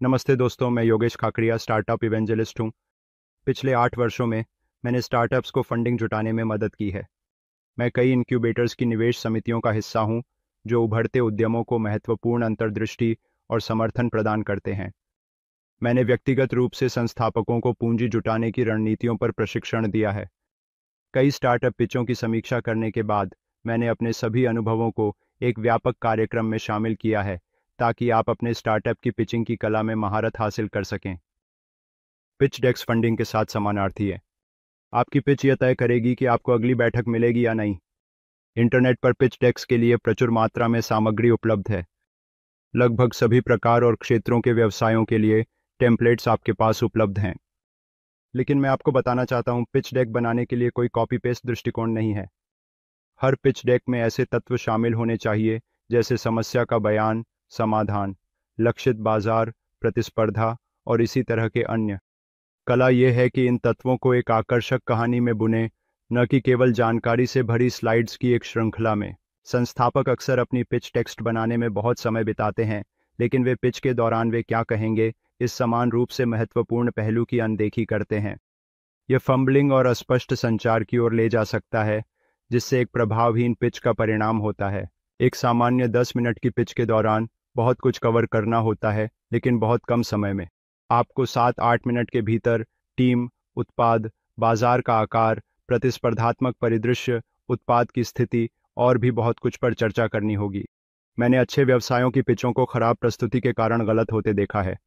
नमस्ते दोस्तों, मैं योगेश खाकरिया स्टार्टअप इवेंजलिस्ट हूँ। पिछले 8 वर्षों में मैंने स्टार्टअप्स को फंडिंग जुटाने में मदद की है। मैं कई इनक्यूबेटर्स की निवेश समितियों का हिस्सा हूँ जो उभरते उद्यमों को महत्वपूर्ण अंतर्दृष्टि और समर्थन प्रदान करते हैं। मैंने व्यक्तिगत रूप से संस्थापकों को पूंजी जुटाने की रणनीतियों पर प्रशिक्षण दिया है। कई स्टार्टअप पिचों की समीक्षा करने के बाद मैंने अपने सभी अनुभवों को एक व्यापक कार्यक्रम में शामिल किया है ताकि आप अपने स्टार्टअप की पिचिंग की कला में महारत हासिल कर सकें। पिच डेक्स फंडिंग के साथ समानार्थी है। आपकी पिच यह तय करेगी कि आपको अगली बैठक मिलेगी या नहीं। इंटरनेट पर पिच डेक्स के लिए प्रचुर मात्रा में सामग्री उपलब्ध है। लगभग सभी प्रकार और क्षेत्रों के व्यवसायों के लिए टेम्पलेट्स आपके पास उपलब्ध हैं। लेकिन मैं आपको बताना चाहता हूं, पिच डेक बनाने के लिए कोई कॉपी पेस्ट दृष्टिकोण नहीं है। हर पिच डेक में ऐसे तत्व शामिल होने चाहिए जैसे समस्या का बयान, समाधान, लक्षित बाजार, प्रतिस्पर्धा और इसी तरह के अन्य। कला यह है कि इन तत्वों को एक आकर्षक कहानी में बुने, न कि केवल जानकारी से भरी स्लाइड्स की एक श्रृंखला में। संस्थापक अक्सर अपनी पिच टेक्स्ट बनाने में बहुत समय बिताते हैं, लेकिन वे पिच के दौरान वे क्या कहेंगे इस समान रूप से महत्वपूर्ण पहलू की अनदेखी करते हैं। यह फंबलिंग और अस्पष्ट संचार की ओर ले जा सकता है, जिससे एक प्रभावहीन पिच का परिणाम होता है। एक सामान्य 10 मिनट की पिच के दौरान बहुत कुछ कवर करना होता है, लेकिन बहुत कम समय में। आपको 7-8 मिनट के भीतर टीम, उत्पाद, बाजार का आकार, प्रतिस्पर्धात्मक परिदृश्य, उत्पाद की स्थिति और भी बहुत कुछ पर चर्चा करनी होगी। मैंने अच्छे व्यवसायों की पिचों को खराब प्रस्तुति के कारण गलत होते देखा है।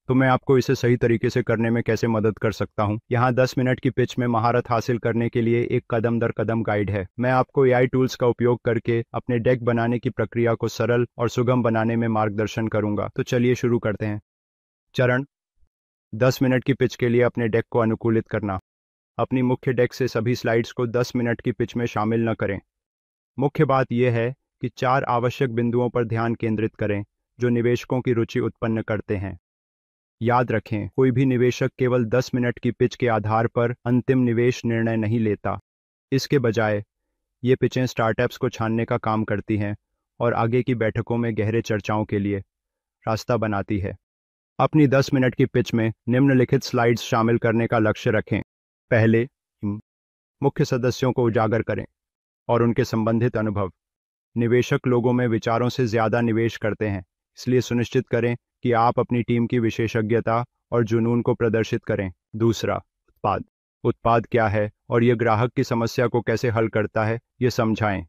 तो मैं आपको इसे सही तरीके से करने में कैसे मदद कर सकता हूं। यहाँ 10 मिनट की पिच में महारत हासिल करने के लिए एक कदम दर कदम गाइड है। मैं आपको एआई टूल्स का उपयोग करके अपने डेक बनाने की प्रक्रिया को सरल और सुगम बनाने में मार्गदर्शन करूंगा। तो चलिए शुरू करते हैं। चरण 10 मिनट की पिच के लिए अपने डेक को अनुकूलित करना। अपनी मुख्य डेक से सभी स्लाइड्स को 10 मिनट की पिच में शामिल न करें। मुख्य बात यह है कि 4 आवश्यक बिंदुओं पर ध्यान केंद्रित करें जो निवेशकों की रुचि उत्पन्न करते हैं। याद रखें, कोई भी निवेशक केवल 10 मिनट की पिच के आधार पर अंतिम निवेश निर्णय नहीं लेता। इसके बजाय ये पिचें स्टार्टअप्स को छानने का काम करती हैं और आगे की बैठकों में गहरे चर्चाओं के लिए रास्ता बनाती है। अपनी 10 मिनट की पिच में निम्नलिखित स्लाइड्स शामिल करने का लक्ष्य रखें। पहले, मुख्य सदस्यों को उजागर करें और उनके संबंधित अनुभव। निवेशक लोगों में विचारों से ज़्यादा निवेश करते हैं, इसलिए सुनिश्चित करें कि आप अपनी टीम की विशेषज्ञता और जुनून को प्रदर्शित करें। दूसरा, उत्पाद। उत्पाद क्या है और यह ग्राहक की समस्या को कैसे हल करता है, ये समझाएं।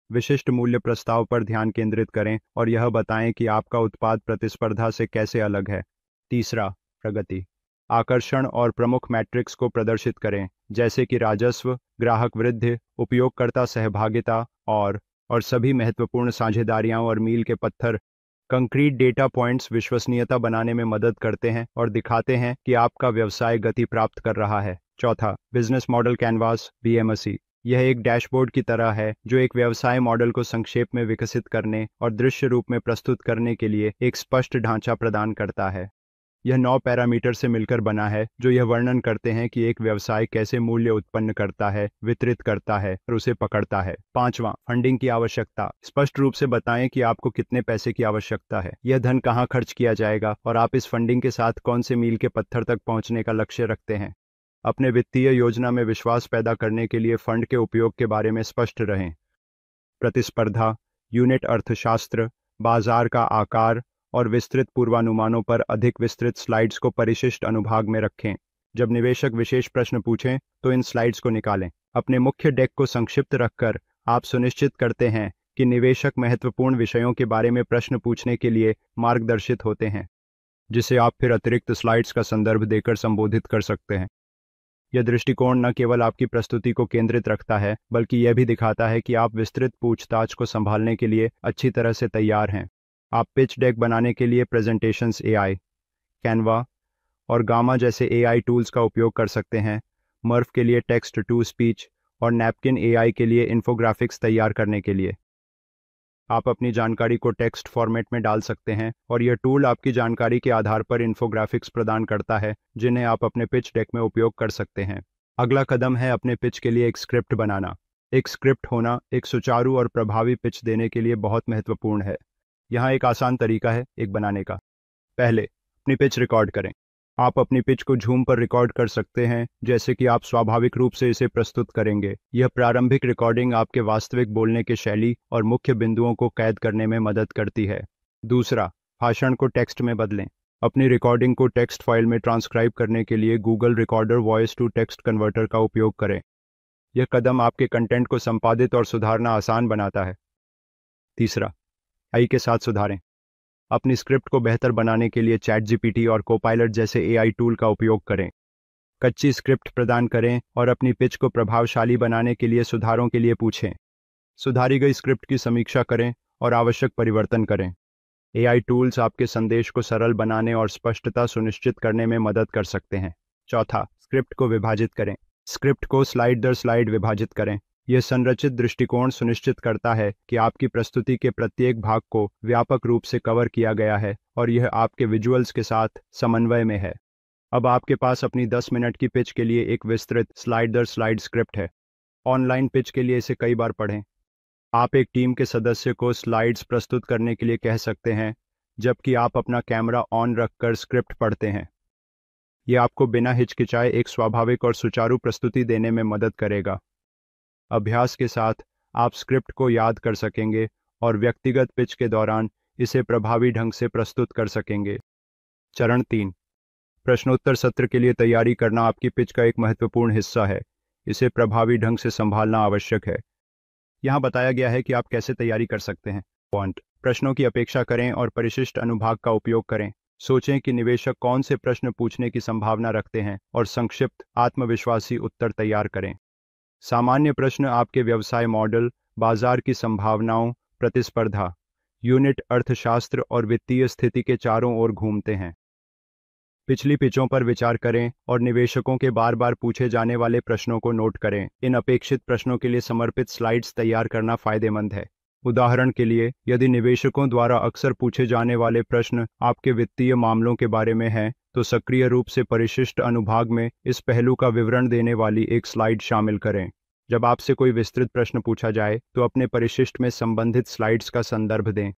विशिष्ट मूल्य प्रस्ताव पर ध्यान केंद्रित करें और यह बताएं कि आपका उत्पाद प्रतिस्पर्धा से कैसे अलग है। तीसरा, प्रगति। आकर्षण और प्रमुख मैट्रिक्स को प्रदर्शित करें, जैसे कि राजस्व, ग्राहक वृद्धि, उपयोगकर्ता सहभागिता और सभी महत्वपूर्ण साझेदारियां और मील के पत्थर। कंक्रीट डेटा पॉइंट्स विश्वसनीयता बनाने में मदद करते हैं और दिखाते हैं कि आपका व्यवसाय गति प्राप्त कर रहा है। चौथा, बिजनेस मॉडल कैनवास बीएमसी। यह एक डैशबोर्ड की तरह है जो एक व्यवसाय मॉडल को संक्षेप में विकसित करने और दृश्य रूप में प्रस्तुत करने के लिए एक स्पष्ट ढांचा प्रदान करता है। यह 9 पैरामीटर से मिलकर बना है जो यह वर्णन करते हैं कि एक व्यवसाय कैसे मूल्य उत्पन्न करता है, वितरित करता है और उसे पकड़ता है। पांचवां, फंडिंग की आवश्यकता। स्पष्ट रूप से बताएं कि आपको कितने पैसे की आवश्यकता है, यह धन कहां खर्च किया जाएगा और आप इस फंडिंग के साथ कौन से मील के पत्थर तक पहुंचने का लक्ष्य रखते हैं। अपने वित्तीय योजना में विश्वास पैदा करने के लिए फंड के उपयोग के बारे में स्पष्ट रहें। प्रतिस्पर्धा, यूनिट अर्थशास्त्र, बाजार का आकार और विस्तृत पूर्वानुमानों पर अधिक विस्तृत स्लाइड्स को परिशिष्ट अनुभाग में रखें। जब निवेशक विशेष प्रश्न पूछें तो इन स्लाइड्स को निकालें। अपने मुख्य डेक को संक्षिप्त रखकर आप सुनिश्चित करते हैं कि निवेशक महत्वपूर्ण विषयों के बारे में प्रश्न पूछने के लिए मार्गदर्शित होते हैं, जिसे आप फिर अतिरिक्त स्लाइड्स का संदर्भ देकर संबोधित कर सकते हैं। यह दृष्टिकोण न केवल आपकी प्रस्तुति को केंद्रित रखता है, बल्कि यह भी दिखाता है कि आप विस्तृत पूछताछ को संभालने के लिए अच्छी तरह से तैयार हैं। आप पिच डेक बनाने के लिए प्रेजेंटेशंस एआई, कैनवा और गामा जैसे एआई टूल्स का उपयोग कर सकते हैं। मर्फ के लिए टेक्स्ट टू स्पीच और नैपकिन एआई के लिए इन्फोग्राफिक्स तैयार करने के लिए। आप अपनी जानकारी को टेक्स्ट फॉर्मेट में डाल सकते हैं और यह टूल आपकी जानकारी के आधार पर इन्फोग्राफिक्स प्रदान करता है जिन्हें आप अपने पिच डेक में उपयोग कर सकते हैं। अगला कदम है अपने पिच के लिए एक स्क्रिप्ट बनाना। एक स्क्रिप्ट होना एक सुचारू और प्रभावी पिच देने के लिए बहुत महत्वपूर्ण है। यहाँ एक आसान तरीका है एक बनाने का। पहले, अपनी पिच रिकॉर्ड करें। आप अपनी पिच को ज़ूम पर रिकॉर्ड कर सकते हैं, जैसे कि आप स्वाभाविक रूप से इसे प्रस्तुत करेंगे। यह प्रारंभिक रिकॉर्डिंग आपके वास्तविक बोलने के शैली और मुख्य बिंदुओं को कैद करने में मदद करती है। दूसरा, भाषण को टेक्स्ट में बदलें। अपनी रिकॉर्डिंग को टेक्स्ट फाइल में ट्रांसक्राइब करने के लिए Google recorder voice to text converter का उपयोग करें। यह कदम आपके कंटेंट को संपादित और सुधारना आसान बनाता है। तीसरा, AI के साथ सुधारें। अपनी स्क्रिप्ट को बेहतर बनाने के लिए ChatGPT और Copilot जैसे AI टूल का उपयोग करें। कच्ची स्क्रिप्ट प्रदान करें और अपनी पिच को प्रभावशाली बनाने के लिए सुधारों के लिए पूछें। सुधारी गई स्क्रिप्ट की समीक्षा करें और आवश्यक परिवर्तन करें। AI टूल्स आपके संदेश को सरल बनाने और स्पष्टता सुनिश्चित करने में मदद कर सकते हैं। चौथा, स्क्रिप्ट को विभाजित करें। स्क्रिप्ट को स्लाइड दर स्लाइड विभाजित करें। यह संरचित दृष्टिकोण सुनिश्चित करता है कि आपकी प्रस्तुति के प्रत्येक भाग को व्यापक रूप से कवर किया गया है और यह आपके विजुअल्स के साथ समन्वय में है। अब आपके पास अपनी 10 मिनट की पिच के लिए एक विस्तृत स्लाइड दर स्लाइड स्क्रिप्ट है। ऑनलाइन पिच के लिए इसे कई बार पढ़ें। आप एक टीम के सदस्य को स्लाइड्स प्रस्तुत करने के लिए कह सकते हैं, जबकि आप अपना कैमरा ऑन रखकर स्क्रिप्ट पढ़ते हैं। यह आपको बिना हिचकिचाए एक स्वाभाविक और सुचारू प्रस्तुति देने में मदद करेगा। अभ्यास के साथ आप स्क्रिप्ट को याद कर सकेंगे और व्यक्तिगत पिच के दौरान इसे प्रभावी ढंग से प्रस्तुत कर सकेंगे। चरण 3, प्रश्नोत्तर सत्र के लिए तैयारी करना आपकी पिच का एक महत्वपूर्ण हिस्सा है। इसे प्रभावी ढंग से संभालना आवश्यक है। यहाँ बताया गया है कि आप कैसे तैयारी कर सकते हैं। पॉइंट, प्रश्नों की अपेक्षा करें और परिशिष्ट अनुभाग का उपयोग करें। सोचें कि निवेशक कौन से प्रश्न पूछने की संभावना रखते हैं और संक्षिप्त, आत्मविश्वासी उत्तर तैयार करें। सामान्य प्रश्न आपके व्यवसाय मॉडल, बाजार की संभावनाओं, प्रतिस्पर्धा, यूनिट अर्थशास्त्र और वित्तीय स्थिति के चारों ओर घूमते हैं। पिछली पिचों पर विचार करें और निवेशकों के बार बार पूछे जाने वाले प्रश्नों को नोट करें। इन अपेक्षित प्रश्नों के लिए समर्पित स्लाइड्स तैयार करना फायदेमंद है। उदाहरण के लिए, यदि निवेशकों द्वारा अक्सर पूछे जाने वाले प्रश्न आपके वित्तीय मामलों के बारे में हैं, तो सक्रिय रूप से परिशिष्ट अनुभाग में इस पहलू का विवरण देने वाली एक स्लाइड शामिल करें। जब आपसे कोई विस्तृत प्रश्न पूछा जाए, तो अपने परिशिष्ट में संबंधित स्लाइड्स का संदर्भ दें।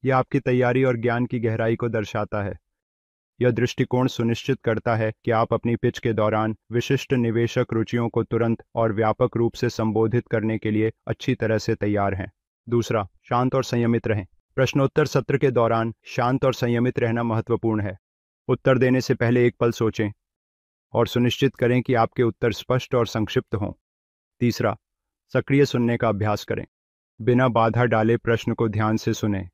यह आपकी तैयारी और ज्ञान की गहराई को दर्शाता है। यह दृष्टिकोण सुनिश्चित करता है कि आप अपनी पिच के दौरान विशिष्ट निवेशक रुचियों को तुरंत और व्यापक रूप से संबोधित करने के लिए अच्छी तरह से तैयार हैं। दूसरा, शांत और संयमित रहें। प्रश्नोत्तर सत्र के दौरान शांत और संयमित रहना महत्वपूर्ण है। उत्तर देने से पहले एक पल सोचें और सुनिश्चित करें कि आपके उत्तर स्पष्ट और संक्षिप्त हों। तीसरा, सक्रिय सुनने का अभ्यास करें। बिना बाधा डाले प्रश्न को ध्यान से सुनें।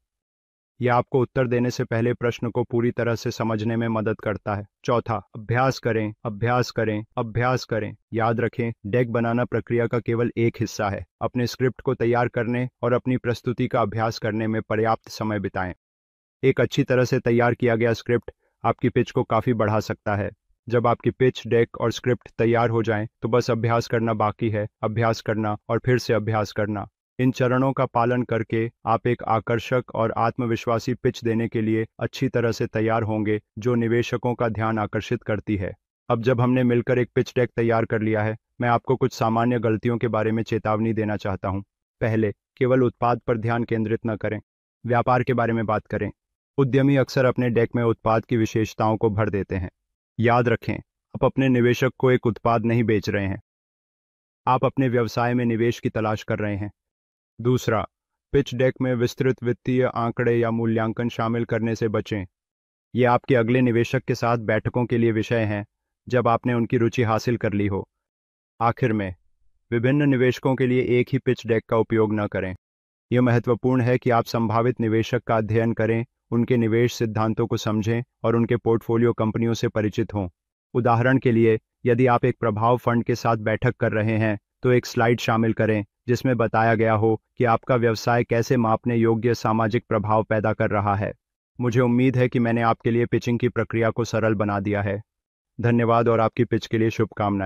यह आपको उत्तर देने से पहले प्रश्न को पूरी तरह से समझने में मदद करता है। चौथा, अभ्यास करें, अभ्यास करें, अभ्यास करें। याद रखें, डेक बनाना प्रक्रिया का केवल एक हिस्सा है। अपने स्क्रिप्ट को तैयार करने और अपनी प्रस्तुति का अभ्यास करने में पर्याप्त समय बिताएं। एक अच्छी तरह से तैयार किया गया स्क्रिप्ट आपकी पिच को काफ़ी बढ़ा सकता है। जब आपकी पिच, डेक और स्क्रिप्ट तैयार हो जाएं, तो बस अभ्यास करना बाकी है। अभ्यास करना और फिर से अभ्यास करना। इन चरणों का पालन करके आप एक आकर्षक और आत्मविश्वासी पिच देने के लिए अच्छी तरह से तैयार होंगे, जो निवेशकों का ध्यान आकर्षित करती है। अब जब हमने मिलकर एक पिच डेक तैयार कर लिया है, मैं आपको कुछ सामान्य गलतियों के बारे में चेतावनी देना चाहता हूं। पहले, केवल उत्पाद पर ध्यान केंद्रित न करें। व्यापार के बारे में बात करें। उद्यमी अक्सर अपने डेक में उत्पाद की विशेषताओं को भर देते हैं। याद रखें, आप अपने निवेशक को एक उत्पाद नहीं बेच रहे हैं, आप अपने व्यवसाय में निवेश की तलाश कर रहे हैं। दूसरा, पिच डेक में विस्तृत वित्तीय आंकड़े या मूल्यांकन शामिल करने से बचें। ये आपके अगले निवेशक के साथ बैठकों के लिए विषय हैं, जब आपने उनकी रुचि हासिल कर ली हो। आखिर में, विभिन्न निवेशकों के लिए एक ही पिच डेक का उपयोग न करें। यह महत्वपूर्ण है कि आप संभावित निवेशक का अध्ययन करें, उनके निवेश सिद्धांतों को समझें और उनके पोर्टफोलियो कंपनियों से परिचित हों। उदाहरण के लिए, यदि आप एक प्रभाव फंड के साथ बैठक कर रहे हैं, तो एक स्लाइड शामिल करें जिसमें बताया गया हो कि आपका व्यवसाय कैसे मापने योग्य सामाजिक प्रभाव पैदा कर रहा है। मुझे उम्मीद है कि मैंने आपके लिए पिचिंग की प्रक्रिया को सरल बना दिया है। धन्यवाद और आपकी पिच के लिए शुभकामनाएं।